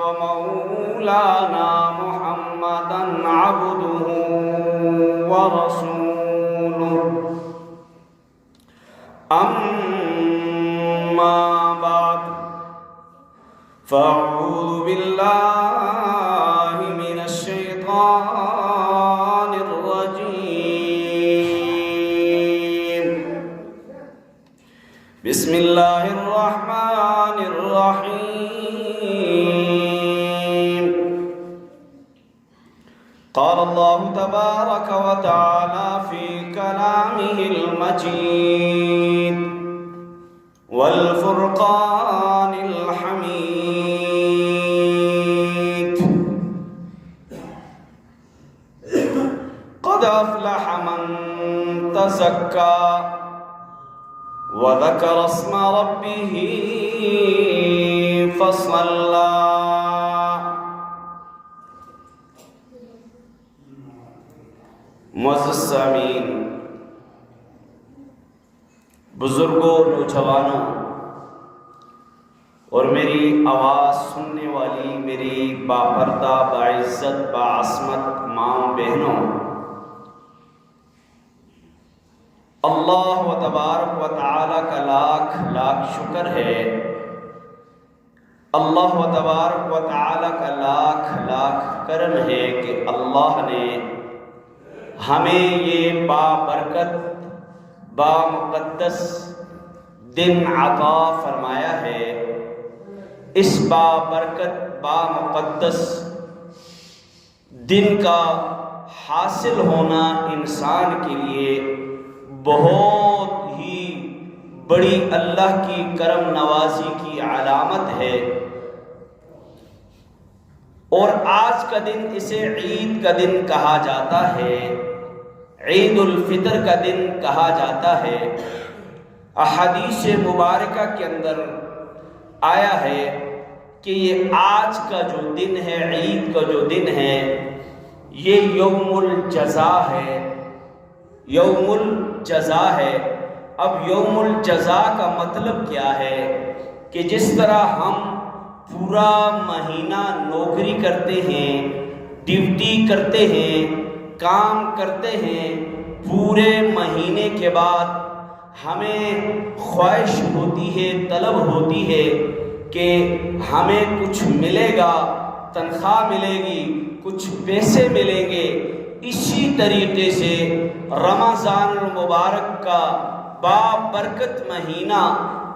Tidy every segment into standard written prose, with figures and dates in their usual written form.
ومولانا محمدا عبده ورسوله أما بعد فأعوذ بالله من الشيطان الرجيم بسم الله الرحمن الرحيم قال الله تبارك وتعالى في كلامه المجيد والفرقان الحميد قد أفلح من تزكى وذكر اسم ربه فصلى معزز سامعین، بزرگوں، نوجوانوں اور میری آواز سننے والی میری باپردہ، باعزت، باعصمت ماں بہنوں، اللہ و تبارک و تعالی کا لاکھ لاکھ شکر ہے، اللہ و تبارک و تعالی کا لاکھ لاکھ کرم ہے کہ اللہ نے ہمیں یہ بابرکت بامقدس دن عطا فرمایا ہے۔ اس بابرکت بامقدس دن کا حاصل ہونا انسان کے لیے بہت ہی بڑی اللہ کی کرم نوازی کی علامت ہے، اور آج کا دن اسے عید کا دن کہا جاتا ہے، عید الفطر کا دن کہا جاتا ہے۔ احادیث مبارکہ کے اندر آیا ہے کہ یہ آج کا جو دن ہے، عید کا جو دن ہے، یہ یوم الجزا ہے، یوم الجزا ہے۔ اب یوم الجزا کا مطلب کیا ہے کہ جس طرح ہم پورا مہینہ نوکری کرتے ہیں، ڈیوٹی کرتے ہیں، کام کرتے ہیں، پورے مہینے کے بعد ہمیں خواہش ہوتی ہے، طلب ہوتی ہے کہ ہمیں کچھ ملے گا، تنخواہ ملے گی، کچھ پیسے ملیں گے۔ اسی طریقے سے رمضان المبارک کا بابرکت مہینہ،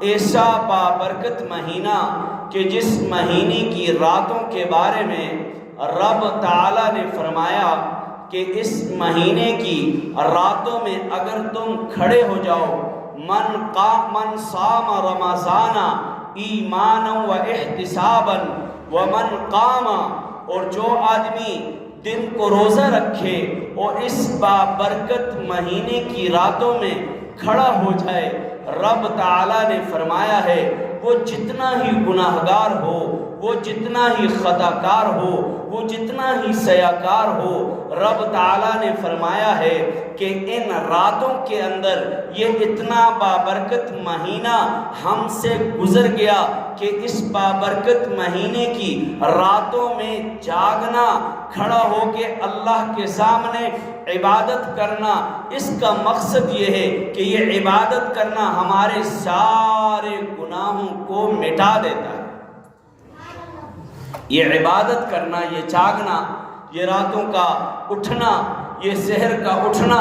ایسا بابرکت مہینہ کہ جس مہینے کی راتوں کے بارے میں رب تعالیٰ نے فرمایا کہ اس مہینے کی راتوں میں اگر تم کھڑے ہو جاؤ، من صام رمضان ایمانا و احتسابا ومن قام، اور جو آدمی دن کو روزہ رکھے اور اس بابرکت مہینے کی راتوں میں کھڑا ہو جائے، رب تعالیٰ نے فرمایا ہے وہ جتنا ہی گناہگار ہو، وہ جتنا ہی خطاکار ہو، وہ جتنا ہی سیاکار ہو، رب تعالیٰ نے فرمایا ہے کہ ان راتوں کے اندر یہ اتنا بابرکت مہینہ ہم سے گزر گیا کہ اس بابرکت مہینے کی راتوں میں جاگنا، کھڑا ہو کے اللہ کے سامنے عبادت کرنا، اس کا مقصد یہ ہے کہ یہ عبادت کرنا ہمارے سارے گناہوں کو مٹا دیتا ہے۔ یہ عبادت کرنا، یہ جاگنا، یہ راتوں کا اٹھنا، یہ سحر کا اٹھنا،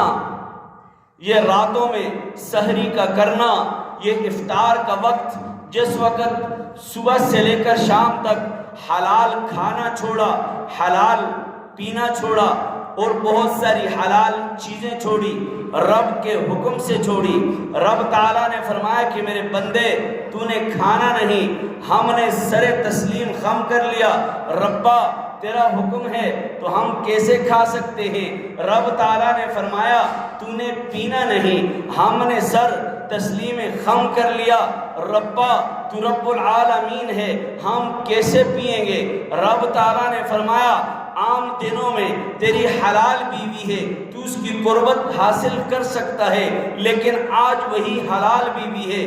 یہ راتوں میں سحری کا کرنا، یہ افطار کا وقت، جس وقت صبح سے لے کر شام تک حلال کھانا چھوڑا، حلال پینا چھوڑا اور بہت ساری حلال چیزیں چھوڑی، رب کے حکم سے چھوڑی۔ رب تعالیٰ نے فرمایا کہ میرے بندے تو نے کھانا نہیں، ہم نے سر تسلیم خم کر لیا، ربا تیرا حکم ہے تو ہم کیسے کھا سکتے ہیں؟ رب تعالیٰ نے فرمایا تو نے پینا نہیں، ہم نے سر تسلیم خم کر لیا، ربا تو رب العالمین ہے، ہم کیسے پئیں گے؟ رب تعالیٰ نے فرمایا عام دنوں میں تیری حلال بیوی ہے، تو اس کی قربت حاصل کر سکتا ہے، لیکن آج وہی حلال بیوی ہے،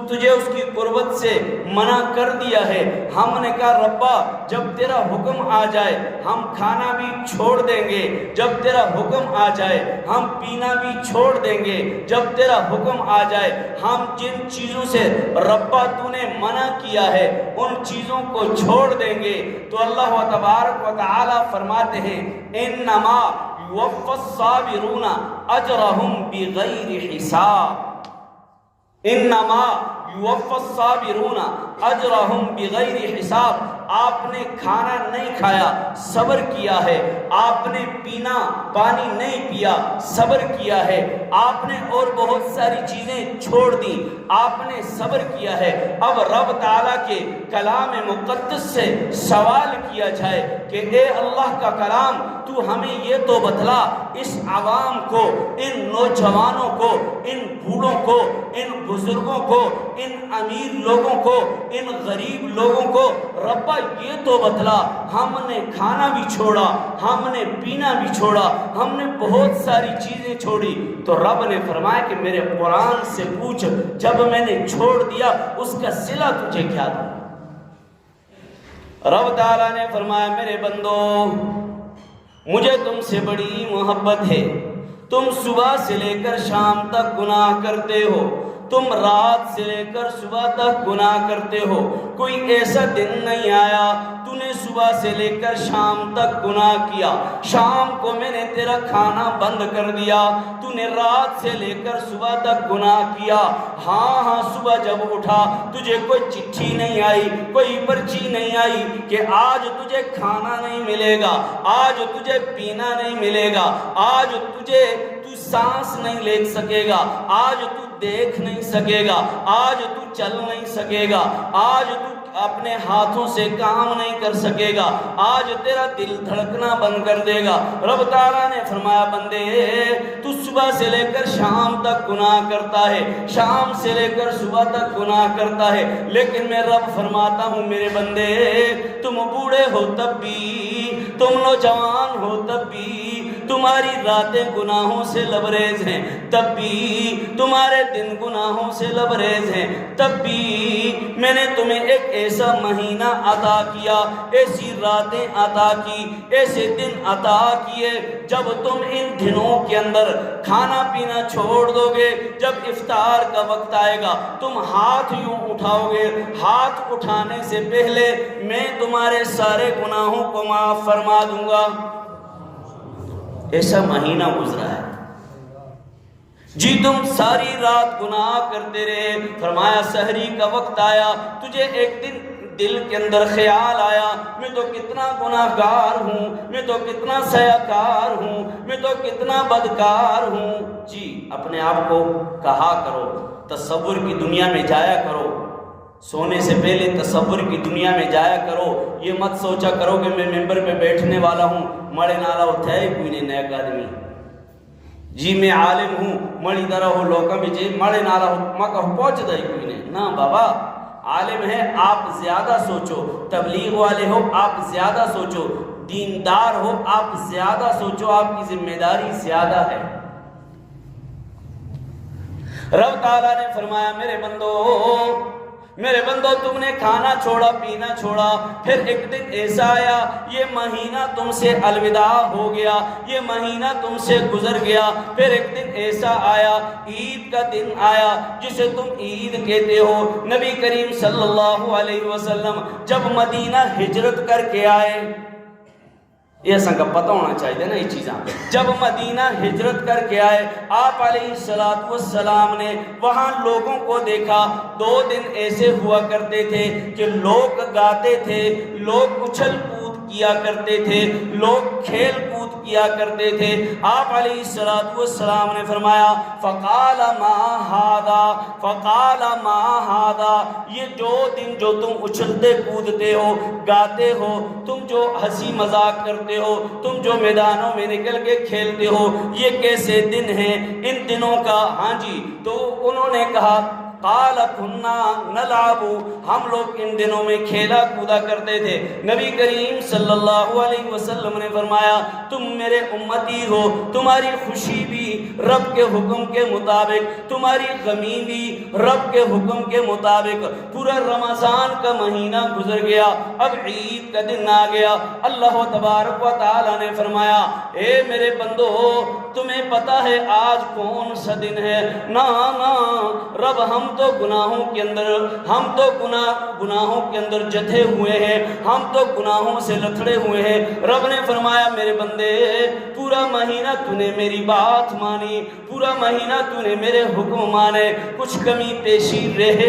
تجھے اس کی قربت سے منع کر دیا ہے۔ ہم نے کہا ربا جب تیرا حکم آ جائے ہم کھانا بھی چھوڑ دیں گے، جب تیرا حکم آ جائے ہم پینا بھی چھوڑ دیں گے، جب تیرا حکم آ جائے ہم جن چیزوں سے ربا تو نے منع کیا ہے ان چیزوں کو چھوڑ دیں گے۔ تو اللہ تبارک و تعالی فرماتے ہیں انما یوفی الصابرون اجرہم بغیر حساب، انما یوفی الصابرون اجرہم بغیر حساب۔ آپ نے کھانا نہیں کھایا صبر کیا ہے، آپ نے پینا پانی نہیں پیا صبر کیا ہے، آپ نے اور بہت ساری چیزیں چھوڑ دی آپ نے صبر کیا ہے۔ اب رب تعالیٰ کے کلام مقدس سے سوال کیا جائے کہ اے اللہ کا کلام تو ہمیں یہ تو بتلا، اس عوام کو، ان نوجوانوں کو، ان بوڑھوں کو، ان بزرگوں کو، ان امیر لوگوں کو، ان غریب لوگوں کو ربا یہ تو بتلا، ہم نے کھانا بھی چھوڑا، ہم نے پینا بھی چھوڑا، ہم نے بہت ساری چیزیں چھوڑی۔ تو رب نے فرمایا کہ میرے قرآن سے پوچھ جب میں نے چھوڑ دیا اس کا صلہ تجھے کیا دوں؟ رب تعالیٰ نے فرمایا میرے بندو مجھے تم سے بڑی محبت ہے، تم صبح سے لے کر شام تک گناہ کرتے ہو، تم رات سے لے کر صبح تک گناہ کرتے ہو، کوئی ایسا دن نہیں آیا تو نے صبح سے لے کر شام تک گناہ کیا، شام کو میں نے تیرا کھانا بند کر دیا، تو نے رات سے لے کر صبح تک گناہ کیا، ہاں صبح جب اٹھا تجھے کوئی چٹھی نہیں آئی، کوئی پرچی نہیں آئی کہ آج تجھے کھانا نہیں ملے گا، آج تجھے پینا نہیں ملے گا، آج تجھے تو سانس نہیں لے سکے گا، آج تو دیکھ نہیں سکے گا، آج تو چل نہیں سکے گا، آج تو اپنے ہاتھوں سے کام نہیں کر سکے گا، آج تیرا دل دھڑکنا بند کر دے گا۔ رب تعالیٰ نے فرمایا بندے تو صبح سے لے کر شام تک گناہ کرتا ہے، شام سے لے کر صبح تک گناہ کرتا ہے، لیکن میں رب فرماتا ہوں میرے بندے تم بوڑھے ہو تب بھی، تم نوجوان ہو تب بھی، تمہاری راتیں گناہوں سے لبریز ہیں تب بھی، تمہارے دن گناہوں سے لبریز ہیں تب بھی میں نے تمہیں ایک ایسا مہینہ عطا کیا، ایسی راتیں عطا کی، ایسے دن عطا کیے جب تم ان دنوں کے اندر کھانا پینا چھوڑ دو گے، جب افطار کا وقت آئے گا تم ہاتھ یوں اٹھاؤ گے، ہاتھ اٹھانے سے پہلے میں تمہارے سارے گناہوں کو معاف فرما دوں گا۔ ایسا مہینہ گزرا ہے جی تم ساری رات گناہ کرتے رہے، فرمایا سحری کا وقت آیا تجھے ایک دن دل کے اندر خیال آیا میں تو کتنا گناہ گار ہوں، میں تو کتنا سیاکار ہوں، میں تو کتنا بدکار ہوں۔ جی اپنے آپ کو کہا کرو، تصور کی دنیا میں جایا کرو، سونے سے پہلے تصور کی دنیا میں جایا کرو، یہ مت سوچا کرو کہ میں ممبر پہ بیٹھنے والا ہوں مڑے نالا اٹھا ہے کوئی نہیں نیک آدمی، جی میں عالم ہوں مڑی طرح ہو لوکا میں جی مڑے نالا مکہ پہنچ دائی کوئی نہیں، نا بابا عالم ہے آپ زیادہ سوچو، تبلیغ والے ہو آپ زیادہ سوچو، دیندار ہو آپ زیادہ سوچو، آپ کی ذمہ داری زیادہ ہے۔ رب تعالیٰ نے فرمایا میرے بندو تم نے کھانا چھوڑا پینا چھوڑا، پھر ایک دن ایسا آیا یہ مہینہ تم سے الوداع ہو گیا، یہ مہینہ تم سے گزر گیا، پھر ایک دن ایسا آیا عید کا دن آیا جسے تم عید کہتے ہو۔ نبی کریم صلی اللہ علیہ وسلم جب مدینہ ہجرت کر کے آئے، یہ سنگا پتہ ہونا چاہیے نا یہ چیزاں، جب مدینہ ہجرت کر کے آئے آپ علیہ السلام نے وہاں لوگوں کو دیکھا، 2 دن ایسے ہوا کرتے تھے کہ لوگ گاتے تھے، لوگ اچھل کود کیا کرتے تھے، لوگ کھیل کود کیا کرتے تھے۔ آپ علیہ السلام نے فرمایا فقال ما ہادا، یہ جو دن جو تم اچھلتے کودتے ہو گاتے ہو، تم جو ہنسی مذاق کرتے ہو، تم جو میدانوں میں نکل کے کھیلتے ہو، یہ کیسے دن ہیں ان دنوں کا؟ ہاں جی، تو انہوں نے کہا قال كنا نلعب، ہم لوگ ان دنوں میں کھیلا کودا کرتے تھے۔ نبی کریم صلی اللہ علیہ وسلم نے فرمایا تم میرے امتی ہو، تمہاری خوشی بھی رب کے حکم کے مطابق، تمہاری غمی بھی رب کے حکم کے مطابق۔ پورا رمضان کا مہینہ گزر گیا، اب عید کا دن آ گیا۔ اللہ تبارک و تعالی نے فرمایا اے میرے بندو تمہیں پتہ ہے آج کون سا دن ہے؟ نا رب ہم تو گناہوں کے اندر جتھے ہوئے ہیں، ہم تو گناہوں سے لتڑے ہوئے ہیں۔ رب نے فرمایا میرے بندے پورا مہینہ تو نے میری بات مانی، پورا مہینہ تو نے میرے حکم مانے، کچھ کمی پیشی رہ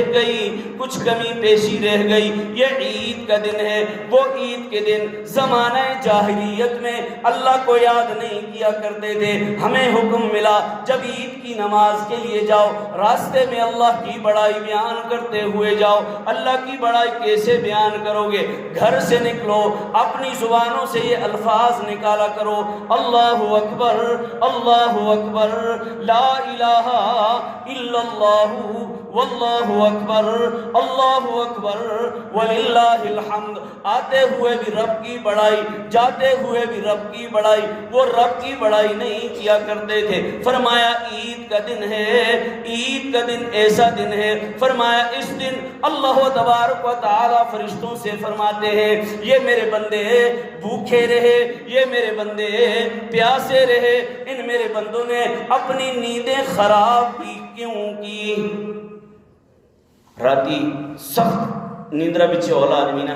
گئی، یہ عید کا دن ہے۔ وہ عید کے دن زمانہ جاہلیت میں اللہ کو یاد نہیں کیا کرتے تھے، ہمیں حکم ملا جب عید کی نماز کے لیے جاؤ راستے میں اللہ کی بڑائی بیان کرتے ہوئے جاؤ۔ اللہ کی بڑائی کیسے بیان کرو گے؟ گھر سے نکلو، اپنی زبانوں سے یہ الفاظ نکالا کرو، اللہ اکبر اللہ اکبر لا الہ الا اللہ واللہ اکبر اللہ اکبر وللہ الحمد۔ آتے ہوئے بھی رب کی بڑائی، جاتے ہوئے بھی رب کی بڑائی، وہ رب کی بڑائی نہیں کیا کرتے تھے۔ فرمایا عید کا دن ہے، عید کا دن ایسا دن ہے، فرمایا اس دن اللہ تبارک و تعالی فرشتوں سے فرماتے ہیں یہ میرے بندے بھوکے رہے، یہ میرے بندے پیاسے رہے، ان میرے بندوں نے اپنی نیندیں خراب کیوں کی؟ راتی سخت نیندرا بچے اولا آدمی نا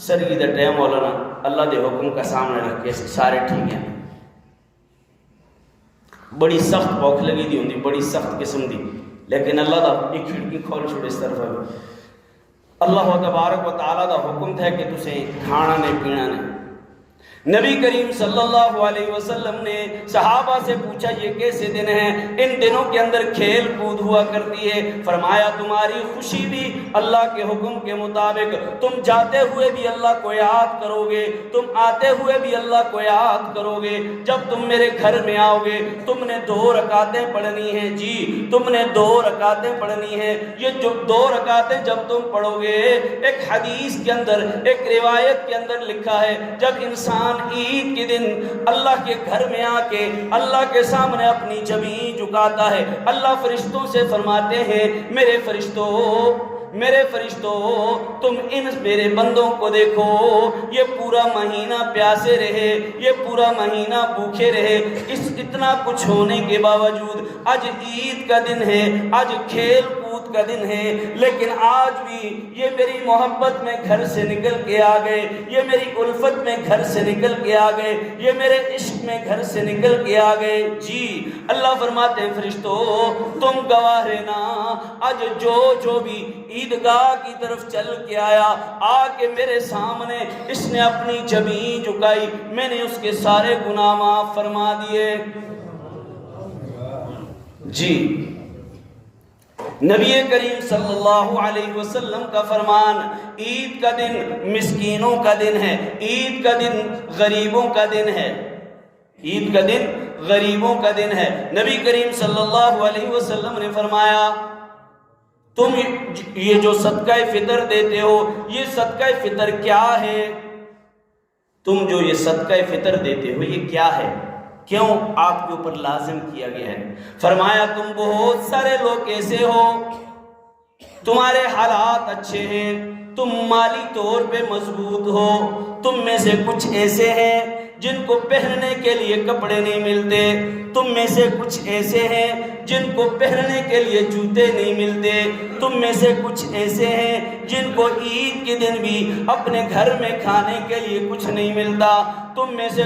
سرگی دا ٹائم اولا نا اللہ دے حکم کا سامنے رکھ کے سارے ٹھیک ہیں، بڑی سخت بھوک لگی دی ہوندی، بڑی سخت قسم دی، لیکن اللہ دا ایک کھڑکی کھول چھوڑے اس طرف ہے۔ اللہ تبارک و تعالیٰ دا حکم تھا کہ تسے کھانا نہیں پینا نہیں۔ نبی کریم صلی اللہ علیہ وسلم نے صحابہ سے پوچھا یہ کیسے دن ہیں؟ ان دنوں کے اندر کھیل کود ہوا کرتی ہے۔ فرمایا تمہاری خوشی بھی اللہ کے حکم کے مطابق، تم جاتے ہوئے بھی اللہ کو یاد کرو گے، تم آتے ہوئے بھی اللہ کو یاد کرو گے۔ جب تم میرے گھر میں آؤ گے تم نے 2 رکعتیں پڑھنی ہیں، جی تم نے 2 رکعتیں پڑھنی ہیں۔ یہ جو 2 رکعتیں جب تم پڑھو گے، ایک حدیث کے اندر ایک روایت کے اندر لکھا ہے جب انسان عید کے دن اللہ کے گھر میں آ کے اللہ کے سامنے اپنی جبین جھکاتا ہے، اللہ فرشتوں سے فرماتے ہیں میرے فرشتوں تم ان میرے بندوں کو دیکھو، یہ پورا مہینہ پیاسے رہے، یہ پورا مہینہ بھوکے رہے، اتنا کچھ ہونے کے باوجود آج عید کا دن ہے، آج کھیل کود کا دن ہے، لیکن آج بھی یہ میری محبت میں گھر سے نکل کے آ گئے، یہ میری الفت میں گھر سے نکل کے آ گئے، یہ میرے عشق میں گھر سے نکل کے آ گئے۔ جی اللہ فرماتے ہیں فرشتوں تم گواہ رہنا، آج جو بھی عیدگاہ کی طرف چل کے آیا، آ کے میرے سامنے اس نے اپنی جبین جھکائی، میں نے اس کے سارے گناہ معاف فرما دیے۔ جی نبی کریم صلی اللہ علیہ وسلم کا فرمان، عید کا دن مسکینوں کا دن ہے، عید کا دن غریبوں کا دن ہے، عید کا دن غریبوں کا دن ہے۔ نبی کریم صلی اللہ علیہ وسلم نے فرمایا تم یہ جو صدقہ فطر دیتے ہو، یہ صدقہ فطر کیا ہے؟ تم جو یہ صدقہ فطر دیتے ہو یہ کیا ہے؟ کیوں آپ کے اوپر لازم کیا گیا ہے؟ فرمایا تم بہت سارے لوگ ایسے ہو، تمہارے حالات اچھے ہیں، تم مالی طور پہ مضبوط ہو، تم میں سے کچھ ایسے ہیں جن کو پہننے کے لیے کپڑے نہیں ملتے، تم میں سے کچھ ایسے ہیں جن کو پہننے کے لیے جوتے نہیں ملتے، تم میں سے کچھ ایسے ہیں جن کو عید کے دن بھی اپنے گھر میں کھانے کے لیے کچھ نہیں ملتا، تم میں سے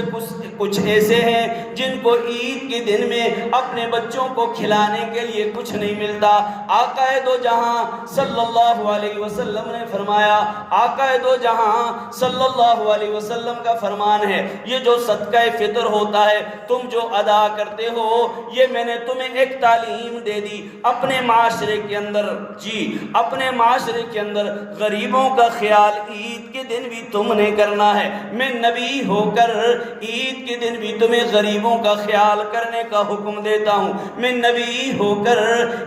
کچھ ایسے ہیں جن کو عید کے دن میں اپنے بچوں کو کھلانے کے لیے کچھ نہیں ملتا۔ آقا دو جہاں صلی اللہ علیہ وسلم نے فرمایا، آقا دو جہاں صلی اللہ علیہ وسلم کا فرمان ہے یہ جو صدقہ فطر ہوتا ہے تم جو ادا کرتے ہو، یہ میں نے تمہیں ایک تعلیم دے دی اپنے معاشرے کے اندر، جی اپنے معاشرے کے اندر غریبوں کا خیال عید کے دن بھی تم نے کرنا ہے۔ میں نبی ہو کر کر عید کے دن بھی تمہیں غریبوں کا خیال کرنے کا حکم دیتا ہوں، میں نبی ہو کر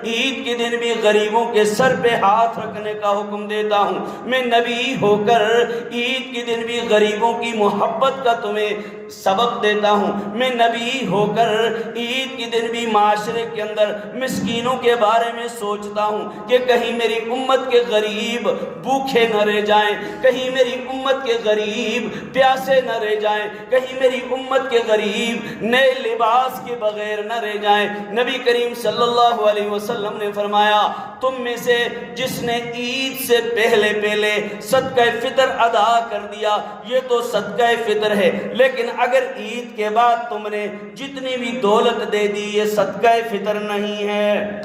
عید کے دن بھی غریبوں کے سر پہ ہاتھ رکھنے کا حکم دیتا ہوں، میں نبی ہو کر عید کے دن بھی غریبوں کی محبت کا تمہیں سبق دیتا ہوں، میں نبی ہو کر عید کے دن بھی معاشرے کے اندر مسکینوں کے بارے میں سوچتا ہوں کہ کہیں میری امت کے غریب بھوکے نہ رہ جائیں، کہیں میری امت کے غریب پیاسے نہ رہ جائیں، کہیں میری امت کے غریب نئے لباس کے بغیر نہ رہ جائیں۔ نبی کریم صلی اللہ علیہ وسلم نے فرمایا تم میں سے جس نے عید سے پہلے صدقہ فطر ادا کر دیا یہ تو صدقہ فطر ہے، لیکن اگر عید کے بعد تم نے جتنی بھی دولت دے دی یہ صدقہ فطر نہیں ہے۔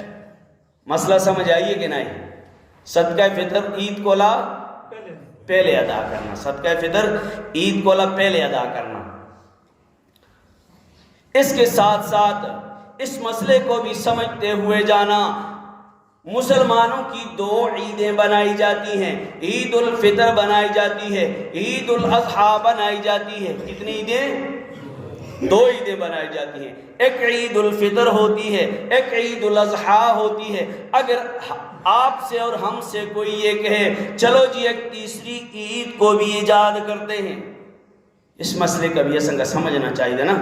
مسئلہ سمجھ آئیے کہ نہیں؟ صدقہ فطر عید کو لا پہلے ادا کرنا، صدقہ فطر عید کو لا پہلے ادا کرنا۔ اس کے ساتھ ساتھ اس مسئلے کو بھی سمجھتے ہوئے جانا، مسلمانوں کی دو عیدیں بنائی جاتی ہیں، عید الفطر بنائی جاتی ہے، عید الاضحیٰ بنائی جاتی ہے۔ کتنی عیدیں؟ دو عیدیں بنائی جاتی ہیں، ایک عید الفطر ہوتی ہے، ایک عید الاضحیٰ ہوتی ہے۔ اگر آپ سے اور ہم سے کوئی یہ کہے چلو جی ایک تیسری عید کو بھی ایجاد کرتے ہیں، اس مسئلے کا بھی سنگا سمجھنا چاہیے نا۔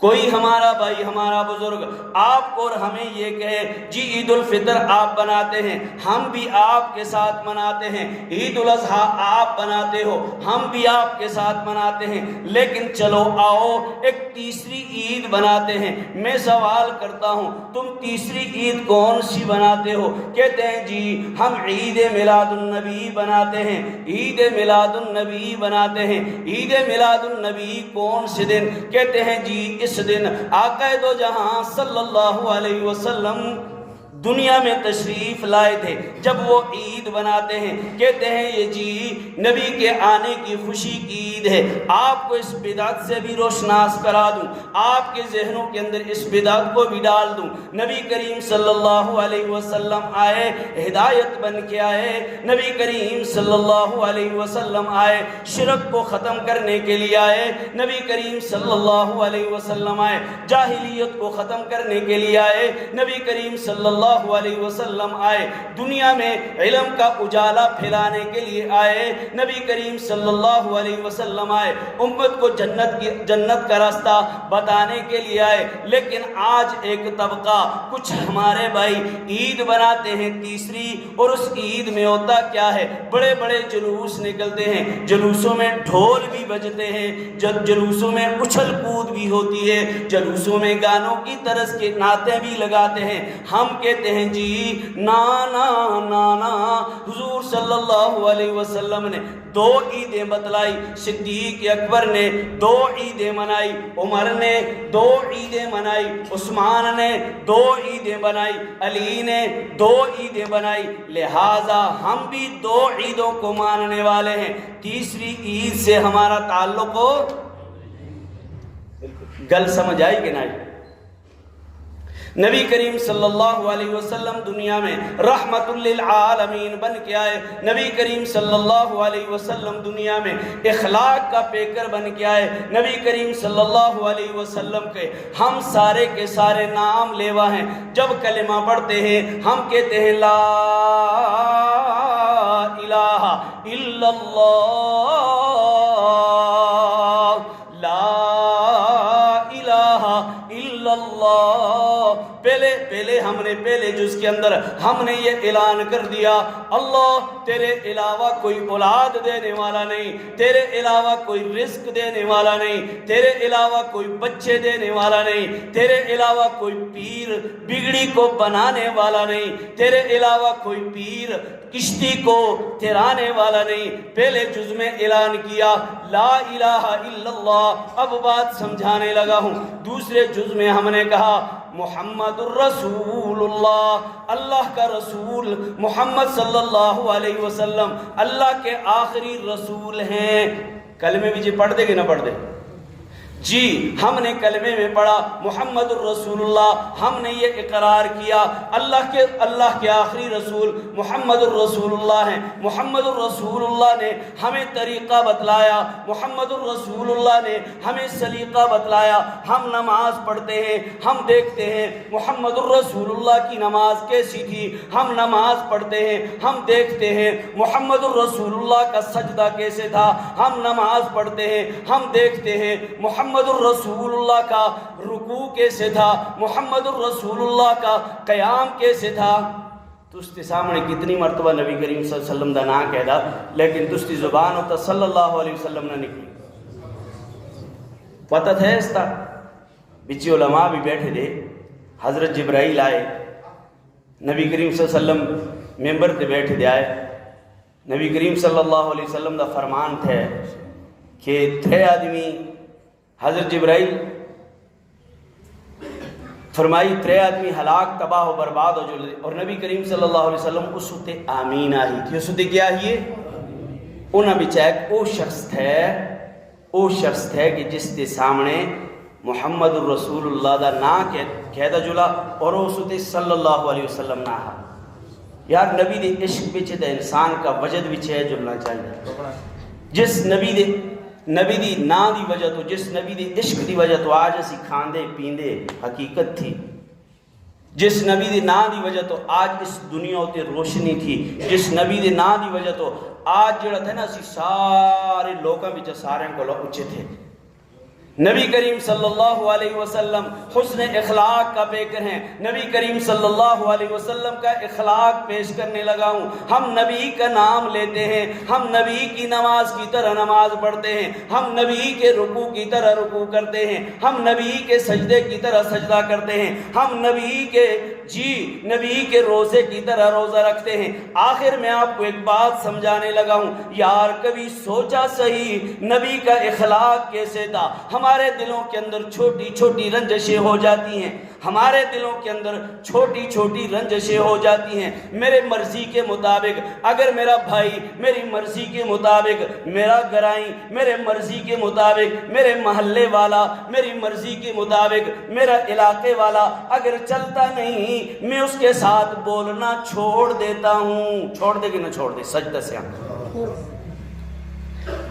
کوئی ہمارا بھائی ہمارا بزرگ آپ کو اور ہمیں یہ کہے جی عید الفطر آپ بناتے ہیں ہم بھی آپ کے ساتھ مناتے ہیں، عید الاضحیٰ آپ بناتے ہو ہم بھی آپ کے ساتھ مناتے ہیں، لیکن چلو آؤ ایک تیسری عید بناتے ہیں۔ میں سوال کرتا ہوں تم تیسری عید کون سی بناتے ہو؟ کہتے ہیں جی ہم عید میلاد النبی بناتے ہیں، عید میلاد النبی بناتے ہیں۔ عید میلاد النبی کون سے دن؟ کہتے ہیں جی اس دن آقا دو جہاں صلی اللہ علیہ وسلم دنیا میں تشریف لائے تھے، جب وہ عید بناتے ہیں کہتے ہیں یہ جی نبی کے آنے کی خوشی کی عید ہے۔ آپ کو اس بدعت سے بھی روشناس کرا دوں، آپ کے ذہنوں کے اندر اس بدعت کو بھی ڈال دوں۔ نبی کریم صلی اللہ علیہ وسلم آئے ہدایت بن کے آئے، نبی کریم صلی اللہ علیہ وسلم آئے شرک کو ختم کرنے کے لیے آئے، نبی کریم صلی اللہ علیہ وسلم آئے جاہلیت کو ختم کرنے کے لیے آئے، نبی کریم صلی اللہ علیہ وسلم آئے دنیا میں علم کا اجالا پھیلانے کے لیے آئے، نبی کریم صلی اللہ علیہ وسلم آئے امت کو جنت کا راستہ بتانے کے لیے آئے۔ لیکن آج ایک طبقہ کچھ ہمارے بھائی عید بناتے ہیں تیسری، اور اس عید میں ہوتا کیا ہے؟ بڑے بڑے جلوس نکلتے ہیں، جلوسوں میں ڈھول بھی بجتے ہیں، جلوسوں میں اچھل کود بھی ہوتی ہے، جلوسوں میں گانوں کی طرز کے نعتیں بھی لگاتے ہیں۔ ہم کہتے ہیں جی نانا نانا حضور صلی اللہ علیہ وسلم نے دو عیدیں بتلائی، صدیق اکبر نے دو عیدیں منائی، عمر نے دو عیدیں منائی، عثمان نے دو عیدیں بنائی، علی نے دو عیدیں بنائی، لہٰذا ہم بھی دو عیدوں کو ماننے والے ہیں، تیسری عید سے ہمارا تعلق ہو۔ گل سمجھ آئی کہ نہیں؟ نبی کریم صلی اللہ علیہ وسلم دنیا میں رحمت للعالمین بن کے آئے، نبی کریم صلی اللہ علیہ وسلم دنیا میں اخلاق کا پیکر بن کے آئے، نبی کریم صلی اللہ علیہ وسلم کے ہم سارے کے سارے نام لیوا ہیں۔ جب کلمہ پڑھتے ہیں ہم کہتے ہیں لا الہ الا اللہ، لا الہ الا اللہ۔ پہلے ہم نے پہلے جز کے اندر ہم نے یہ اعلان کر دیا اللہ تیرے علاوہ کوئی اولاد دینے والا نہیں، تیرے علاوہ کوئی رزق دینے والا نہیں، تیرے علاوہ کوئی بچے دینے والا نہیں، تیرے علاوہ کوئی پیر بگڑی کو بنانے والا نہیں، تیرے علاوہ کوئی پیر کشتی کو تیرانے والا نہیں۔ پہلے جز میں اعلان کیا لا الہ الا اللہ، اب بات سمجھانے لگا ہوں۔ دوسرے جز میں ہم نے کہا محمد الرسول اللہ، اللہ کا رسول محمد صلی اللہ علیہ وسلم اللہ کے آخری رسول ہیں۔ کلمے بھی جی پڑھ دے کہ نہ پڑھ دے؟ جی ہم نے کلمے میں پڑھا محمد الرسول اللہ، ہم نے یہ اقرار کیا اللہ کے آخری رسول محمد الرسول اللہ ہیں، محمد الرسول اللہ نے ہمیں طریقہ بتلایا، محمد الرسول اللہ نے ہمیں سلیقہ بتلایا، ہم نماز پڑھتے ہیں، ہم دیکھتے ہیں محمد الرسول اللہ کی نماز کیسی تھی، ہم نماز پڑھتے ہیں، ہم دیکھتے ہیں محمد الرسول اللہ کا سجدہ کیسے تھا، ہم نماز پڑھتے ہیں، ہم دیکھتے ہیں محمد الرسول اللہ کا رکوع کیسے تھا، محمد الرسول اللہ کا قیام کیسے تھا۔ تستی سامنے کتنی مرتبہ نبی کریم صلی اللہ علیہ وسلم دا نا کہہ دا، لیکن تستی زبان ہوتا صلی اللہ علیہ وسلم نہ نکلی۔ پتہ تھا اس تا بچی علماء بھی بیٹھے دے، حضرت جبرائیل آئے، نبی کریم صلی اللہ علیہ وسلم ممبر تے بیٹھے دے آئے، نبی کریم صلی اللہ علیہ وسلم دا فرمان تھے کہ تھے آدمی، حضرت جبرائیل فرمائی ترے آدمی ہلاک تباہ و برباد ہو جو، اور نبی کریم صلی اللہ علیہ وسلم اس وقت آمین آئی تھی، اس وقت کیا ہی ہے انہاں بچائک او شخص تھے کہ جس کے سامنے محمد الرسول اللہ دا نا کہہ جلا اور اس وقت صلی اللہ علیہ وسلم نہ ہا۔ یار نبی دے عشق بچے دا انسان کا وجد بچے جلنا چاہیے، جس نبی دی نا دی وجہ تو، جس نبی دی عشق دی وجہ تو آج اسی کھاندے پیندے حقیقت تھی، جس نبی دی نا دی وجہ تو آج اس دنیا ہوتے روشنی تھی، جس نبی دی نا دی وجہ تو آج جڑا تھے نا اسی سارے لوگاں بچے سارے کو اچھے تھے۔ نبی کریم صلی اللہ علیہ وسلم حسن اخلاق کا پیکر ہیں، نبی کریم صلی اللہ علیہ وسلم کا اخلاق پیش کرنے لگا ہوں۔ ہم نبی کا نام لیتے ہیں، ہم نبی کی نماز کی طرح نماز پڑھتے ہیں، ہم نبی کے رکوع کی طرح رکوع کرتے ہیں، ہم نبی کے سجدے کی طرح سجدہ کرتے ہیں، ہم نبی کے روزے کی طرح روزہ رکھتے ہیں۔ آخر میں آپ کو ایک بات سمجھانے لگا ہوں، یار کبھی سوچا صحیح نبی کا اخلاق کیسے تھا؟ ہمارے دلوں کے اندر چھوٹی چھوٹی رنجشیں ہو جاتی ہیں، ہمارے دلوں کے اندر چھوٹی چھوٹی رنجشیں ہو جاتی ہیں۔ میرے مرضی کے مطابق اگر میرا بھائی میری مرضی کے مطابق، میرا گرائی میرے مرضی کے مطابق، میرے محلے والا میری مرضی کے مطابق، میرا علاقے والا اگر چلتا نہیں، میں اس کے ساتھ بولنا چھوڑ دیتا ہوں۔ چھوڑ دے کہ نہ چھوڑ دے، سجدہ سے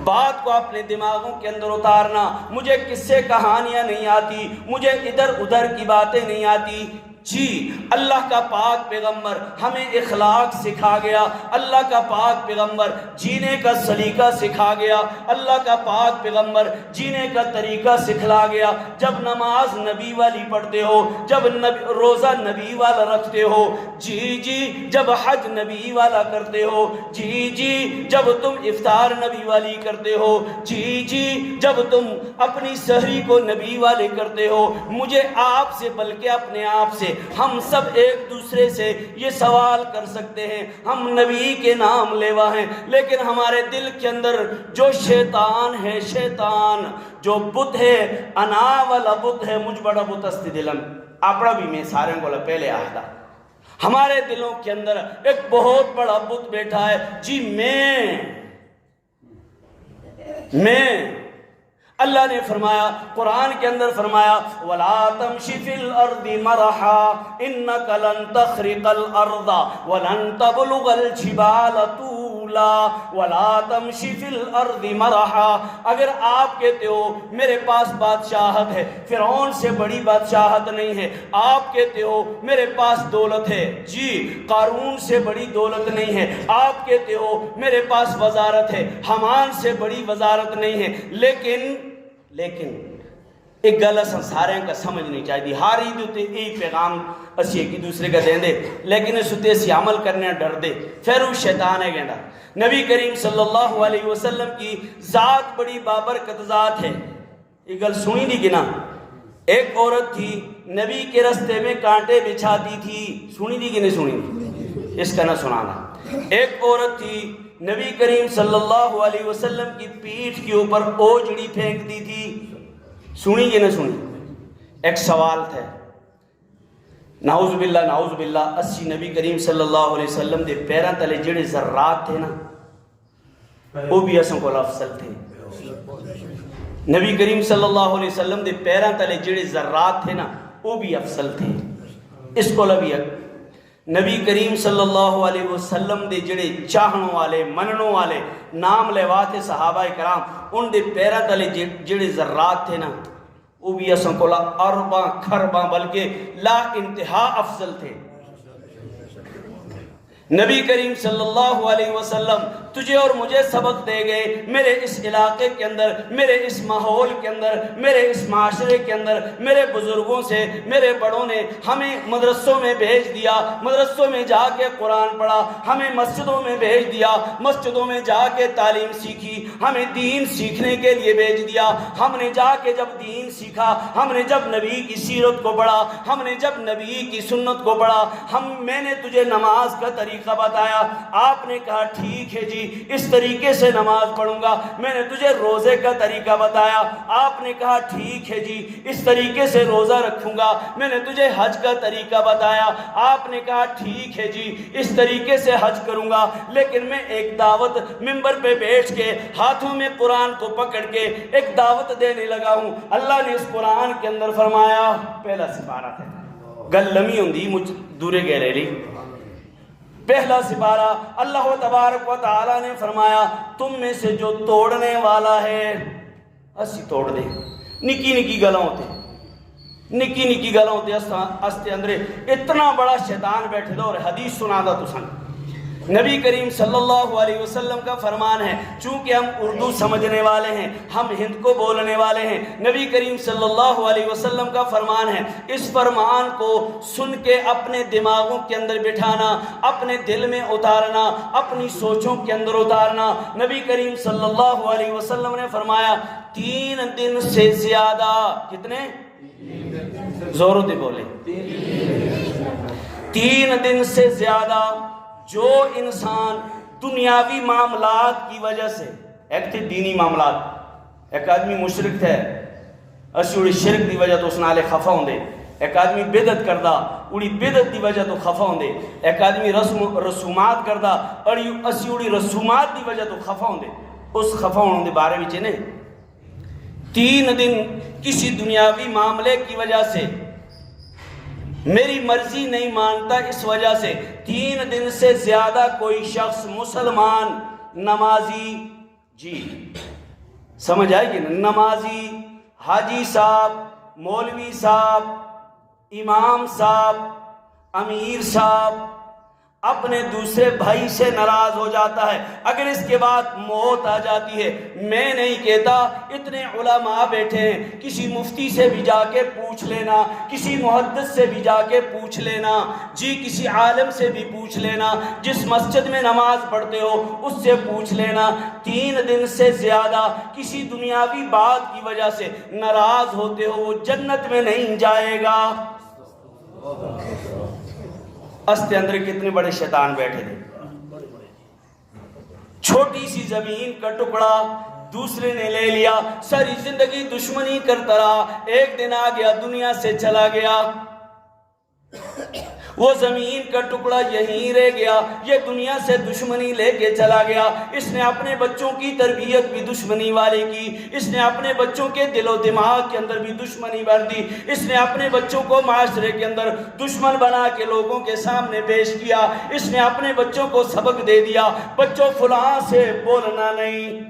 بات کو اپنے دماغوں کے اندر اتارنا۔ مجھے قصے کہانیاں نہیں آتی، مجھے ادھر ادھر کی باتیں نہیں آتی۔ جی اللہ کا پاک پیغمبر ہمیں اخلاق سکھا گیا، اللہ کا پاک پیغمبر جینے کا سلیقہ سکھا گیا، اللہ کا پاک پیغمبر جینے کا طریقہ سکھلا گیا۔ جب نماز نبی والی پڑھتے ہو، جب روزہ نبی والا رکھتے ہو، جی جب حج نبی والا کرتے ہو، جی جب تم افطار نبی والی کرتے ہو، جی جب تم اپنی سحری کو نبی والے کرتے ہو، مجھے آپ سے بلکہ اپنے آپ سے ہم سب ایک دوسرے سے یہ سوال کر سکتے ہیں، ہم نبی کے نام لیوا ہیں، لیکن ہمارے دل کے اندر جو شیطان ہے، شیطان جو بت ہے، انا والا بت ہے، مجھ بڑا بت استی دلم اپنا بھی میں سارے کو پہلے آہدا، ہمارے دلوں کے اندر ایک بہت بڑا بت بیٹھا ہے۔ جی میں اللہ نے فرمایا، قرآن کے اندر فرمایا وَلَا تَمْشِ فِي الْأَرْضِ مَرَحًا إِنَّكَ لَن تَخْرِقَ الْأَرْضَ وَلَن تَبْلُغَ الْجِبَالَ طُولًا وَلَا تَمْشِ فِي الْأَرْضِ مَرَحًا۔ اگر آپ کہتے ہو میرے پاس بادشاہت ہے، فرعون سے بڑی بادشاہت نہیں ہے، آپ کہتے ہو میرے پاس دولت ہے، جی قارون سے بڑی دولت نہیں ہے، آپ کہتے ہو میرے پاس وزارت ہے، حامان سے بڑی وزارت نہیں ہے، لیکن ایک گل اساں سارے کا سمجھنی چاہیے۔ ہر عید تے یہی پیغام اسی ایک دوسرے کا دیں دے، لیکن اس تے اسی عمل کرنے ڈر دے، پھر وہ شیطان ہے گیندا۔ نبی کریم صلی اللہ علیہ وسلم کی ذات بڑی بابرکت ذات ہے۔ یہ گل سنی دی گنا، ایک عورت تھی نبی کے رستے میں کانٹے بچھاتی تھی، سنی دی کہ نہیں سنی دی؟ اس کا نہ سنانا۔ ایک عورت تھی نبی کریم صلی اللہ علیہ وسلم کی پیٹھ کے اوپر اوجڑی پھینک دی تھی، سنی کہ نہ سنی؟ ایک سوال تھا، نعوذ باللہ اسی نبی کریم صلی اللہ علیہ وسلم دے پیران تلے جڑے ذرات تھے نا، وہ بھی اساں کو افضل تھے۔ نبی کریم صلی اللہ علیہ وسلم دے پیراں تلے جڑے ذرات تھے نا وہ بھی افضل تھے. اس کو بھی نبی کریم صلی اللہ علیہ وسلم دے جڑے چاہنوں والے مننوں والے نام لیوا تھے صحابہ کرام، ان دے پیراں تلے جڑے ذرات تھے نا وہ بھی اساں کولا ارباں کھرباں بلکہ لا انتہا افضل تھے. نبی کریم صلی اللہ علیہ وسلم تجھے اور مجھے سبق دے گئے. میرے اس علاقے کے اندر، میرے اس ماحول کے اندر، میرے اس معاشرے کے اندر میرے بزرگوں سے، میرے بڑوں نے ہمیں مدرسوں میں بھیج دیا، مدرسوں میں جا کے قرآن پڑھا، ہمیں مسجدوں میں بھیج دیا، مسجدوں میں جا کے تعلیم سیکھی، ہمیں دین سیکھنے کے لیے بھیج دیا. ہم نے جا کے جب دین سیکھا، ہم نے جب نبی کی سیرت کو پڑھا، ہم نے جب نبی کی سنت کو پڑھا، میں نے تجھے نماز کا طریقہ بتایا. آپ نے کہا ٹھیک ہے جی اس طریقے سے نماز پڑھوں گا. میں نے تجھے روزے کا طریقہ بتایا. آپ نے کہا ٹھیک ہے جی اس طریقے سے روزہ رکھوں گا. میں نے تجھے حج کا طریقہ بتایا. آپ نے کہا ٹھیک ہے جی اس طریقے سے حج کروں گا. لیکن میں ایک دعوت ممبر پہ بیٹھ کے ہاتھوں میں قرآن کو پکڑ کے ایک دعوت دینے لگا ہوں. اللہ نے اس قرآن کے اندر فرمایا، پہلا سپارہ تھا، گل لمی ہوندی مجھ دورے گہرے لی. پہلا سپارہ اللہ تبارک و تعالی نے فرمایا تم میں سے جو توڑنے والا ہے اسی توڑ دے. نکی نکی گلاں ہوتے، نکی نکی گلاں ہوتے استے اندرے اتنا بڑا شیطان بیٹھے دا. اور حدیث سنا دا تو سن نبی کریم صلی اللہ علیہ وسلم کا فرمان ہے، چونکہ ہم اردو سمجھنے والے ہیں، ہم ہند کو بولنے والے ہیں، نبی کریم صلی اللہ علیہ وسلم کا فرمان ہے، اس فرمان کو سن کے اپنے دماغوں کے اندر بٹھانا، اپنے دل میں اتارنا، اپنی سوچوں کے اندر اتارنا. نبی کریم صلی اللہ علیہ وسلم نے فرمایا 3 دن سے زیادہ، کتنے؟ زوروں دے بولے، 3 دن سے زیادہ جو انسان دنیاوی معاملات کی وجہ سے، ایک تھے دینی معاملات، ایک آدمی مشرک تھے اسی اڑی شرک دی وجہ تو اس نالے خفا ہوں دے، ایک آدمی بدعت کردہ اڑی بدعت دی وجہ تو خفا ہوں دے، ایک آدمی رسومات کردہ اسی اڑی رسومات دی وجہ تو خفا ہوں دے. اس خفا ہوں دے بارے میں چنے 3 دن کسی دنیاوی معاملے کی وجہ سے میری مرضی نہیں مانتا، اس وجہ سے 3 دن سے زیادہ کوئی شخص مسلمان نمازی، جی سمجھ آئے گی نا، نمازی، حاجی صاحب، مولوی صاحب، امام صاحب، امیر صاحب اپنے دوسرے بھائی سے ناراض ہو جاتا ہے، اگر اس کے بعد موت آ جاتی ہے، میں نہیں کہتا اتنے علماء بیٹھے ہیں، کسی مفتی سے بھی جا کے پوچھ لینا، کسی محدث سے بھی جا کے پوچھ لینا، جی کسی عالم سے بھی پوچھ لینا، جس مسجد میں نماز پڑھتے ہو اس سے پوچھ لینا، 3 دن سے زیادہ کسی دنیاوی بات کی وجہ سے ناراض ہوتے ہو وہ جنت میں نہیں جائے گا. استے اندر کتنے بڑے شیطان بیٹھے تھے. چھوٹی سی زمین کا ٹکڑا دوسرے نے لے لیا، ساری زندگی دشمنی کرتا رہا، ایک دن آ گیا دنیا سے چلا گیا، وہ زمین کا ٹکڑا یہیں رہ گیا، یہ دنیا سے دشمنی لے کے چلا گیا. اس نے اپنے بچوں کی تربیت بھی دشمنی والے کی، اس نے اپنے بچوں کے دل و دماغ کے اندر بھی دشمنی بھر دی، اس نے اپنے بچوں کو معاشرے کے اندر دشمن بنا کے لوگوں کے سامنے پیش کیا، اس نے اپنے بچوں کو سبق دے دیا بچوں فلاں سے بولنا نہیں،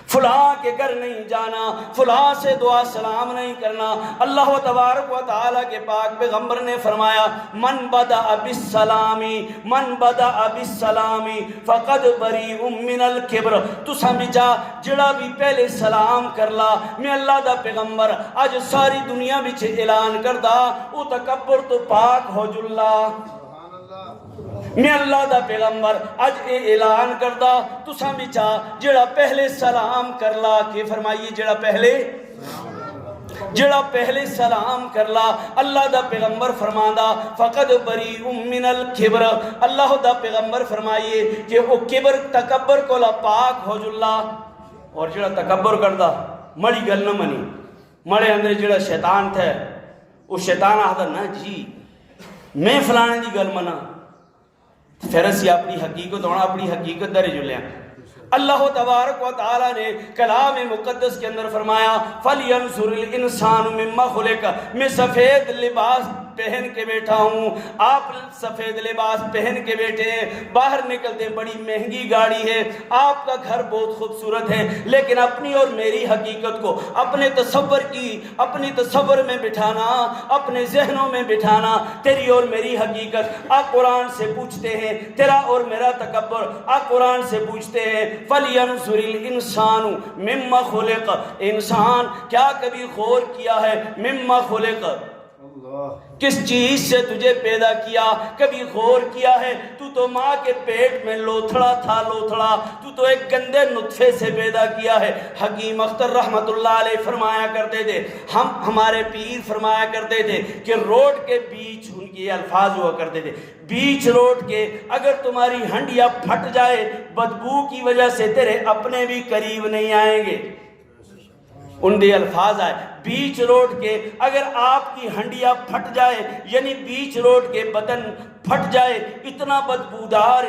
فلاں کے گھر نہیں جانا، فلاں سے دعا سلام نہیں کرنا. اللہ تبارک و تعالیٰ کے پاک پیغمبر نے فرمایا من بدأ بالسلامی فقد بریء من الکبر. تو سمجھا جڑا بھی پہلے سلام کر لا، میں اللہ دا پیغمبر آج ساری دنیا بچ اعلان کردہ او تکبر تو پاک ہو جلا. میں اللہ دا پیغمبر اج اے اعلان کردہ تو سمجھا جڑا پہلے سلام کر لا، کہ فرمائیے جڑا پہلے سلام کر لا، اللہ دا پیغمبر فرماندہ فقد بریء من الکبر. اللہ دا پیغمبر فرمائیے کہ وہ کبر تکبر کو لا پاک ہو جلا. اور جڑا تکبر کردہ مڑی گل نہ منی، مڑے اندر جڑا شیطان تھا وہ شیطان آدھا نا جی میں فلانے دی گل منا، پھر اسی اپنی حقیقت ہونا اپنی حقیقت دارے جو لیا. اللہ تبارک و تعالیٰ نے کلام مقدس کے اندر فرمایا فَلْيَنْظُرِ الْإِنسَانُ مِمَّا خُلِقَ، میں سفید لباس پہن کے بیٹھا ہوں، آپ سفید لباس پہن کے بیٹھے ہیں، باہر نکلتے بڑی مہنگی گاڑی ہے، آپ کا گھر بہت خوبصورت ہے، لیکن اپنی اور میری حقیقت کو اپنے تصور میں بٹھانا، اپنے ذہنوں میں بٹھانا، تیری اور میری حقیقت آپ قرآن سے پوچھتے ہیں، تیرا اور میرا تکبر آپ قرآن سے پوچھتے ہیں فَلْيَنْظُرِ الْإِنسَانُ مِمَّا خُلِقَ، انسان کیا کبھی غور کیا ہے مِمَّا خُلِقَ، کس چیز سے تجھے پیدا کیا، کبھی غور کیا ہے؟ تو ماں کے پیٹ میں لوتھڑا تھا، تو ایک گندے نطفے سے پیدا کیا ہے۔ حکیم اختر رحمت اللہ علیہ فرمایا کرتے تھے، ہمارے پیر فرمایا کرتے تھے کہ روڈ کے بیچ، ان کے الفاظ ہوا کرتے تھے، بیچ روڈ کے اگر تمہاری ہنڈیا پھٹ جائے بدبو کی وجہ سے تیرے اپنے بھی قریب نہیں آئیں گے۔ ان دے الفاظ آئے بیچ روڈ کے اگر آپ کی ہنڈیا پھٹ جائے، یعنی بیچ روڈ کے بدن پھٹ جائے، اتنا بدبودار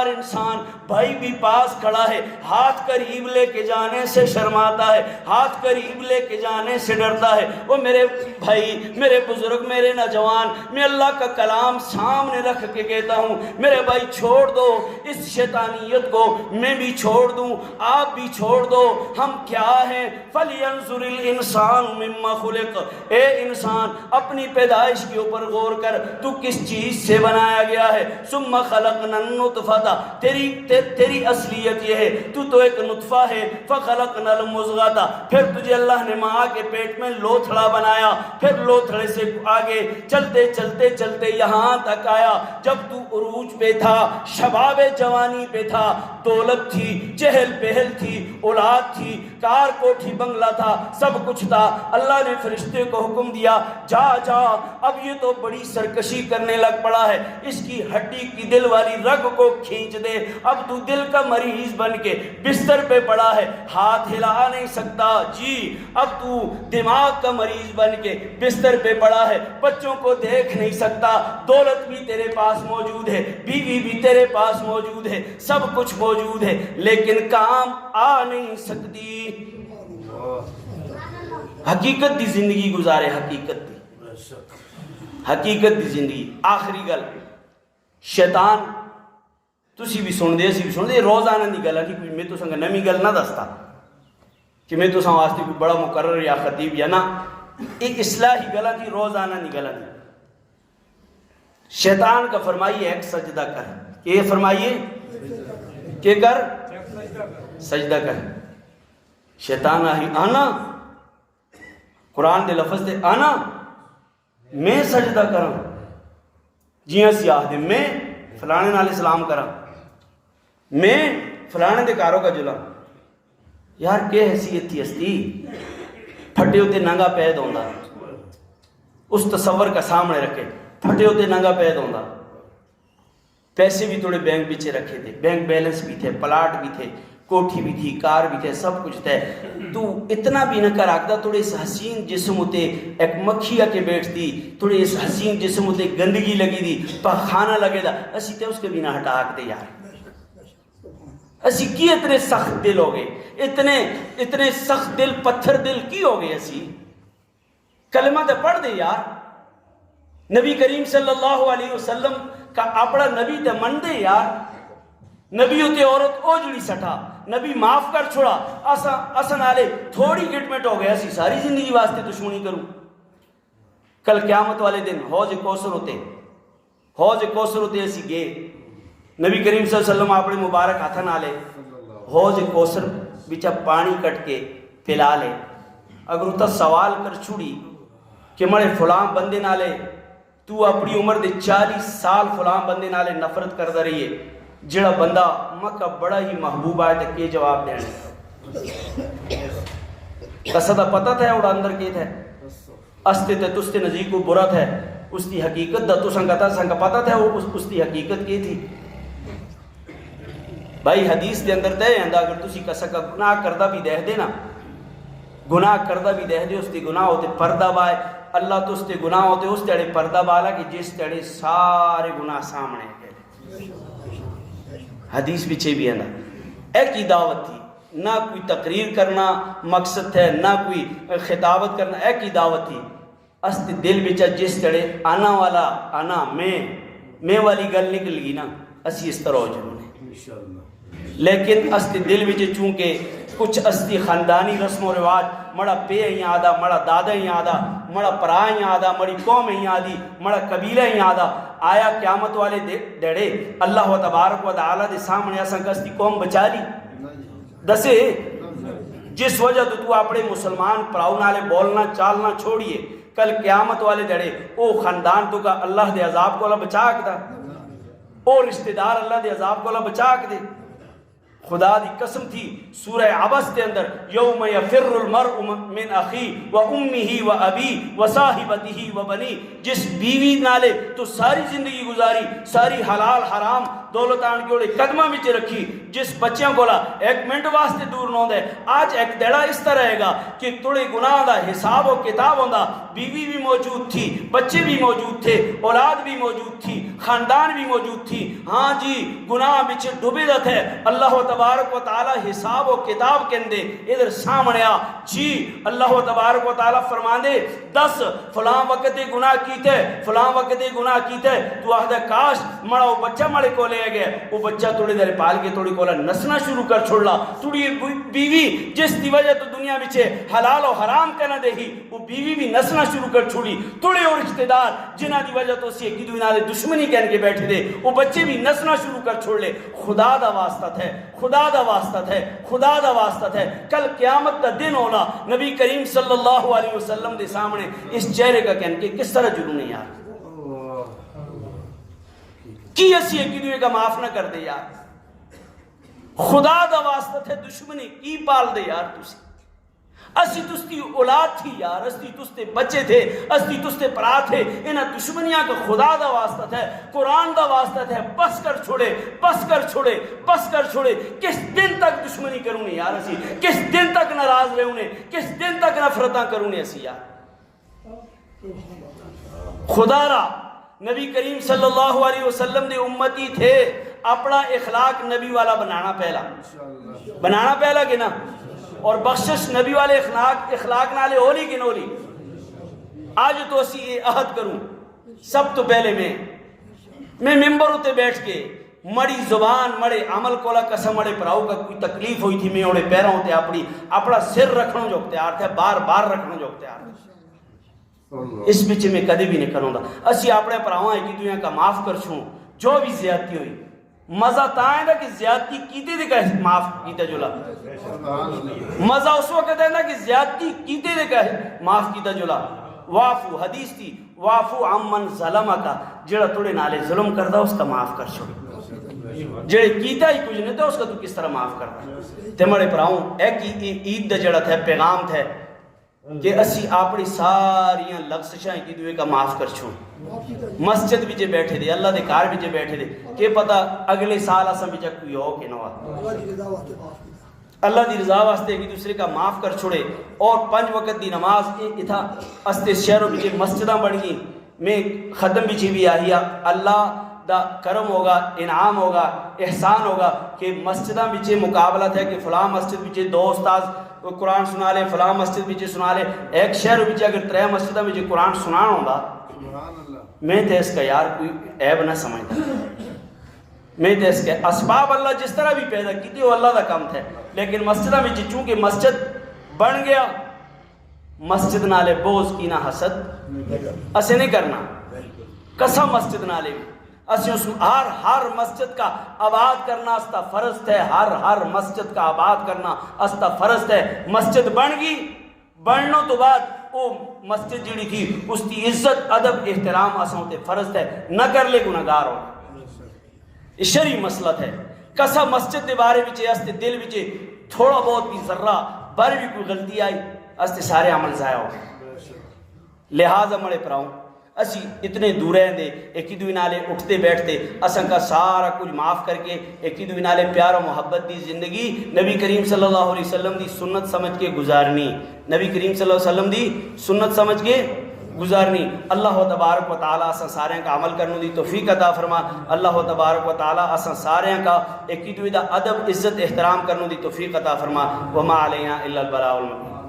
انسان بھائی بھی پاس کھڑا ہے، ہاتھ قریب لے کے جانے سے شرماتا ہے، ہاتھ قریب لے کے جانے سے ڈرتا ہے۔ وہ میرے بھائی، میرے بزرگ، میرے نوجوان، میں اللہ کا کلام سامنے رکھ کے کہتا ہوں میرے بھائی چھوڑ دو اس شیطانیت کو، میں بھی چھوڑ دوں، آپ بھی چھوڑ دو۔ ہم کیا ہیں؟ فَلْيَنْظُرِ الْإِنسَانُ مِمَّا خُلِقَ، اے انسان اپنی پیدائش کے اوپر غور کر، تو کس چیز سے بنایا گیا ہے؟ ثُمَّ خَلَقْنَا النُّطْفَةَ، تیری اصلیت یہ ہے تو ایک نطفہ ہے، فَخَلَقْنَا الْمُضْغَةَ، پھر تجھے اللہ نے ماں کے پیٹ میں لوتھڑا بنایا، پھر لوتھڑے سے آگے چلتے چلتے چلتے یہاں تک آیا جب تو عروج پہ تھا، شباب جوانی پہ تھا، دولت تھی، چہل پہل تھی، اولاد تھی، کار کوٹھی بنگلہ تھا، سب کچھ تھا۔ اللہ نے فرشتے کو حکم دیا جا اب یہ تو بڑی سرکشی کرنے لگ پڑا ہے، اس کی ہڈی کی دل والی رگ کو کھینچ دے، اب تو دل کا مریض بن کے بستر پہ پڑا ہے، ہاتھ ہلا نہیں سکتا، جی اب تو دماغ کا مریض بن کے بستر پہ پڑا ہے، بچوں کو دیکھ نہیں سکتا، دولت بھی تیرے پاس موجود ہے، بیوی بھی تیرے پاس موجود ہے، سب کچھ موجود ہے، لیکن کام آ نہیں سکتی۔ حقیقت دی زندگی گزارے، حقیقت دی زندگی۔ آخری گل، شیطان تسی بھی سن دے، اسی بھی سن دے، روزانہ دی گل ہے کہ میں تو سنگا نمی گل نہ دستا کہ میں تو سن واسطے کوئی بڑا مقرر یا خطیب یا نہ، ایک اصلاحی گل ہے کہ روزانہ دی گل ہے۔ شیطان کا فرمائیے ایک سجدہ کر، کہ فرمائیے کہ کر سجدہ کر۔ شیطان آہی آنا، قرآن دے لفظ دے آنا، میں سجدہ کروں، جی ہاں سیاہ دے میں فلانے نال اسلام کرا، میں فلانے دے کاروں کا جلا، یار کہ حیثیت تھی ہستی، پھٹے ہوتے ننگا پید ہوندہ، اس تصور کا سامنے رکھے، پھٹے ہوتے ننگا پید ہوندہ، پیسے بھی تھوڑے بینک پیچھے رکھے تھے، بینک بیلنس بھی تھے، پلاٹ بھی تھے، کوٹھی بھی تھی، کار بھی تھے، سب کچھ تھے، تو اتنا بھی نہ کر آگدہ تھوڑے اس حسین جسم ہوتے ایک مکھی آ کے بیٹھتی، تھوڑے اس حسین جسم ہوتے گندگی لگی دی، پخانہ لگے دا، اسی تے اس کے بھی نہ ہٹا آگدے یار، اسی کی اتنے سخت دل ہو گئے، اتنے سخت دل، پتھر دل کی ہو گئے، اسی کلمہ تے پڑھ دے یار، نبی کریم صلی اللہ علیہ وسلم کا اپنا نبی تے من دے یار، نبی ہوتے عورت اوجڑی سٹھا، نبی معاف کر چھوڑا، اسن آلے تھوڑی گٹمٹ ہو گیا، اسی ساری زندگی واسطے دشمنی کروں۔ کل قیامت والے دن حوض کوثر ہوتے اسی گئے، نبی کریم صلی اللہ علیہ وسلم اپنے مبارک ہاتھن آلے حوض کوثر بچا پانی کٹ کے پلا لے، اگر اتنا سوال کر چھوڑی کہ مڑے فلاں بندے نالے تو اپنی عمر دے 40 سال فلاں بندے نالے نفرت کر دا رہی ہے، جڑا بندہ مکہ بڑا ہی محبوب آئے تھے کہ جواب دینے قصدہ پتہ تھا اوڑا اندر کی تھے، استے تے تستے نزدیک کو برا تھا، اس دی حقیقت دا تو سنگتا سنگا پتہ تھا اس دی حقیقت کی تھی۔ بھائی حدیث دے اندر دے اندہ اگر تسی کسا کا گناہ کردہ بھی دہ دے نا، گناہ کردہ بھی دہ دے، اس دی گناہ ہوتے پردہ بائے، اللہ تو اس تے گناہ ہوتے اس تیڑے پردہ بالا کہ جس تیڑے سارے گناہ سامنے ہیں۔ حدیث پیچھے بھی ہے نا، ایک ہی دعوت تھی، نہ کوئی تقریر کرنا مقصد ہے، نہ کوئی خطابت کرنا، ایک ہی دعوت تھی۔ است دل بچا جس جڑے آنا والا آنا میں والی گل نکل گئی نا، اسی اس طرح ہو جانے، لیکن است دل بچے چونکہ کچھ استی خاندانی رسم و رواج، مڑا پے ہی آدھا، مڑا دادا ہی آدھا، مڑا پرا ہی آدھا، مڑی قوم ہی آدھی، مڑا قبیلہ ہی آدھا، آیا قیامت والے دڑے اللہ و تبارک و تعالیٰ دے سامنے اساں کستی قوم بچا لی دسے، جس وجہ تو اپنے مسلمان پراؤ نالے بولنا چالنا چھوڑیے، کل قیامت والے دڑے او خاندان تو کا اللہ دے عذاب کو اللہ بچا کے دا، او رشتہ دار اللہ دے عذاب کو اللہ بچا کے دے۔ خدا دی قسم تھی سورہ عبس کے اندر، یوم یفر المرء من اخی و امہ و ابی و صاحبتہ و بنی، جس بیوی نالے تو ساری زندگی گزاری، ساری حلال حرام دولت آن کے اوڑے قدمہ بچ رکھی، جس بچیاں کولا ایک منٹ واسطے دور نہ دے، آج ایک دیڑا اس طرح رہے گا کہ توڑے گناہ دا حساب و کتاب ہوندا، بیوی بھی موجود تھی، بچے بھی موجود تھے، اولاد بھی موجود تھی، خاندان بھی موجود تھی، ہاں جی گناہ بچ ڈوبے دا تھے، اللہ تبارک و تعالی حساب و کتاب کہندے ادھر سامنے آ جی، اللہ تبارک و تعالی فرماندے 10 فلاں وقت دے گناہ کیتے، فلاں وقت دے گناہ کیتے، تو آہدہ کاش مڑا وہ بچہ مڑے کو لے گئے، وہ بچہ توڑی در پال کے توڑی کولا نسنا شروع کر چھوڑلا، توڑی بیوی جس دی وجہ تو دنیا بچے حلال و حرام کہنا دے ہی، وہ بیوی بھی نسنا شروع کر چھوڑی، توڑے اور رشتہ دار جنہ دی وجہ تو اسی ایک دوسرے دشمنی کہن کے بیٹھے دے، وہ بچے بھی نسنا شروع کر چھوڑ لے۔ خدا دا واسطہ ہے، خدا دا واسطہ ہے، خدا دا واسطہ ہے، کل قیامت دا دن ہونا، نبی کریم صلی اللہ علیہ وسلم دے سامنے اس چہرے کا کہن کے کس طرح جلوں نہیں یار، کی اسی ایک دوسرے کا معاف نہ کر دے یار، خدا دا واسطہ ہے، دشمنی کی پال دے یار تسی، اسی تستی اولاد تھی یار، اسی تستے بچے تھے، اسی تستے پرا تھے، انہاں دشمنیاں کا خدا دا واسطہ ہے، قرآن دا واسطہ ہے، بس کر چھوڑے، بس کر چھوڑے، بس کر چھوڑے، کس دن تک دشمنی کروں نے یار اسی، کس دن تک ناراض رہوں نے، کس دن تک نفرتاں کروں نے اسی یار، خدا را نبی کریم صلی اللہ علیہ وسلم دے امتی تھے، اپنا اخلاق نبی والا بنانا پہلا کہ نا، اور بخشش نبی والے اخلاق نالے ہولی کہ نولی۔ آج تو اسی یہ عہد کروں، سب تو پہلے میں ممبر ہوتے بیٹھ کے مڑی زبان مڑے عمل کولا قسم مڑے پراؤ کا کوئی تکلیف ہوئی تھی، میں اوڑے پیروں ہوتے اپنا سر رکھنوں جو اختیار تھے، بار بار رکھنوں جو اختیار تھے، اس بچے میں کدی بھی نہیں کروں دا، اسی اپنے پراؤں ایک دنیا کا معاف کر چھوں، جو بھی زیادتی ہوئی مزہ تائیں دا کہ زیادتی کیتے دے کہے معاف کیتے جلا، مزہ اس وقت ہے نا کہ زیادتی کیتے دے کہے معاف کیتے جلا۔ وافو حدیث تھی، وافو عمن ظلمکا، جڑا توڑے نالے ظلم کردہ اس کا معاف کر چھوڑ، جڑے کیتا ہی کچھ نہیں تھا اس کا تو کس طرح معاف کردہ۔ تے مڑے پراؤں ایک عید دا جڑا تھے پیغام تھے کہ اسی اپنی ساریاں لغزشاں کی دوئے کا معاف کر چھوں، مسجد بھی جے بیٹھے دے، اللہ دے کار بھی جے بیٹھے دے، کہ پتہ اگلے سال اساں بھی جے کوئی ہو کہ نہ ہو، اللہ دی رضا واسطے ایک دوسرے کا معاف کر چھوڑے۔ اور 5 وقت دی نماز اتھا استے شہروں بھی جے مسجداں بڑھ گئی، میں ختم بھی بھی آئی، اللہ دا کرم ہوگا، انعام ہوگا، احسان ہوگا کہ مسجداں بچے مقابلہ تھے کہ فلاں مسجد بچے 2 استاذ قرآن سنا لے، فلاں مسجد بچے سنا لے، ایک شہر بچے اگر 3 مسجدہ بچے قرآن سنانا ہوگا، میں تے اس کا یار کوئی عیب نہ سمجھتا، میں تے اس کے اسباب اللہ جس طرح بھی پیدا کی تھی وہ اللہ دا کام تھے، لیکن مسجدہ بچے چونکہ مسجد بن گیا، مسجد نالے بوز کی نہ حسد اسے نہیں کرنا، قسم مسجد نالے بھی ہر مسجد کا آباد کرنا استا فرض ہے، ہر مسجد کا آباد کرنا استا فرض ہے۔ مسجد بن گئی، بننے تو بعد وہ مسجد جڑی تھی اس کی عزت ادب احترام اساں تے فرض ہے، نہ کر لے گناہگار ہو، یہ شرعی مسئلہ ہے۔ کسا مسجد دے بارے وچ استے دل وچ تھوڑا بہت بھی ذرہ بر بھی کوئی غلطی آئی استے سارے عمل ضائع ہو گئے، لہٰذا مڑے پراؤں اسی اتنے دور ہیں دے، ایک ہی دوی نالے اٹھتے بیٹھتے، اساں کا سارا کچھ معاف کر کے ایک ہی دوی نالے پیار و محبت دی زندگی نبی کریم صلی اللہ علیہ وسلم دی سنت سمجھ کے گزارنی، نبی کریم صلی اللہ علیہ وسلم دی سنت سمجھ کے گزارنی اللہ تبارک و تعالیٰ اساں سارے کا عمل کرنے دی توفیق عطا فرما اللہ تبارک و تعالیٰ اساں سارے کا ایک دوسرے دا ادب عزت احترام کرنے دی توفیق عطا فرما وما علینا الا البلاغ المبین